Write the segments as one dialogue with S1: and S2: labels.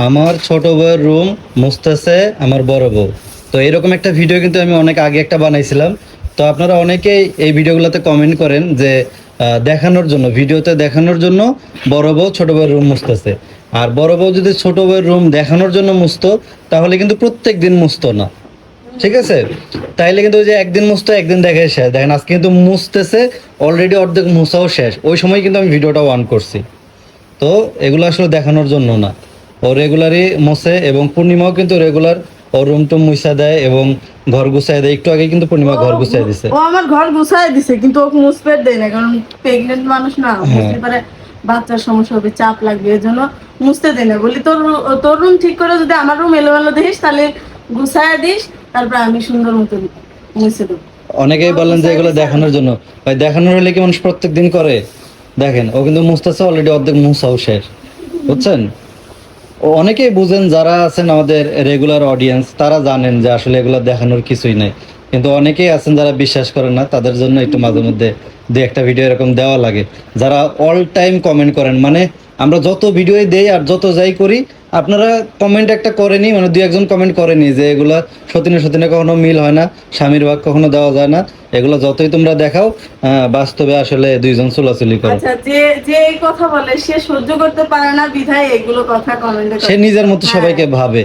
S1: আমার ছোট বউয়ের রুম মুছতেছে আমার বড় বউ। তো এরকম একটা ভিডিও কিন্তু আমি অনেক আগে একটা বানাইছিলাম। তো আপনারা অনেকেই এই ভিডিওগুলোতে কমেন্ট করেন যে দেখানোর জন্য, ভিডিওতে দেখানোর জন্য বড় বউ ছোট বউয়ের রুম মুছতেছে। আর বড় বউ যদি ছোট বউয়ের রুম দেখানোর জন্য মুছতো তাহলে কিন্তু প্রত্যেক দিন মুছতো না, ঠিক আছে? তাইলে কিন্তু ওই যে একদিন মুছতো একদিন দেখে শেষ। দেখেন আজকে কিন্তু মুছতেছে, অলরেডি অর্ধেক মুছাও শেষ। ওই সময় কিন্তু আমি ভিডিওটা অন করছি। তো এগুলো আসলে দেখানোর জন্য না, ও রেগুলারই মোছে এবং পূর্ণিমাও কিন্তু রেগুলার ওর রুম টুম মুছা দেয় এবং ঘর গুছাই দেয়। একটু আগে কিন্তু পূর্ণিমা ঘর গুছাই দিছে।
S2: ও আমার ঘর গুছাই দিছে, কিন্তু ওকে মুছতে দেয় না, কারণ প্রেগনেন্ট মানুষ না, মুছতে পারে বাচ্চার সমস্যা হবে, চাপ লাগবে, এর জন্য মুছতে দেয় না। বলি তোর রুম ঠিক করে যদি আমার রুম এলোমেলো দেখিস তাহলে গুছায় দিস, তারপর আমি সুন্দর মতো মুছে দেবো।
S1: অনেকেই বলেন যে এগুলো দেখানোর জন্য। ভাই দেখানোর হলে কি মানুষ প্রত্যেক দিন করে? দেখেন ও কিন্তু মুছতেছে, অলরেডি অর্ধেক মুছাও শেষ, বুঝছেন? ও অনেকেই বুঝেন, যারা আছেন আমাদের রেগুলার অডিয়েন্স তারা জানেন যে আসলে এগুলো দেখানোর কিছুই নাই। কিন্তু অনেকেই আছেন যারা বিশ্বাস করেন না, তাদের জন্য একটু মাঝে মধ্যে দু একটা ভিডিও এরকম দেওয়া লাগে। যারা অল টাইম কমেন্ট করেন, মানে আমরা যত ভিডিও দেই আর যত যাই করি আপনারা কমেন্ট একটা করেনি, মানে দু একজন কমেন্ট করেনি যে এগুলা সতীনে সতীনে কখনো মিল হয় না, স্বামীর ভাগ কখনো দেওয়া যায় না, এগুলো যতই তোমরা দেখাও বাস্তবে আসলে দুইজন চুলাচুলি করো।
S2: আচ্ছা, যে যে এই কথা বলে সে সহ্য করতে পারে না বিধায় এগুলো কথা কমেন্টে
S1: সে নিজের মতো সবাইকে ভাবে।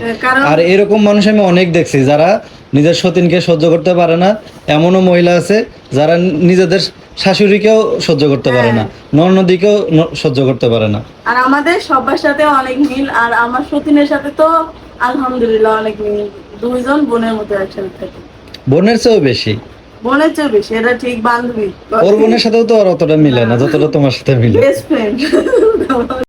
S1: আর এরকম মানুষ আমি অনেক দেখছি যারা নিজের সতীনকে সহ্য করতে পারে না। এমনও মহিলা আছে যারা নিজেদের শাশুড়িকেও সহ্য করতে পারে না, ননদিকেও সহ্য করতে পারে না।
S2: আর আমাদের সবার সাথে অনেক মিল, আর আমার সতীনের সাথে তো আলহামদুলিল্লাহ অনেক মিল। দুইজন বোনের মতো একসাথে থাকি।
S1: বোনের চেয়েও বেশি।
S2: বোনের চেয়ে বেশি, এটা ঠিক। বান্ধবী,
S1: ওর বোনের সাথেও তো আর অতটা মিলে না যতটা তোমার সাথে মিলে।
S2: Best friend.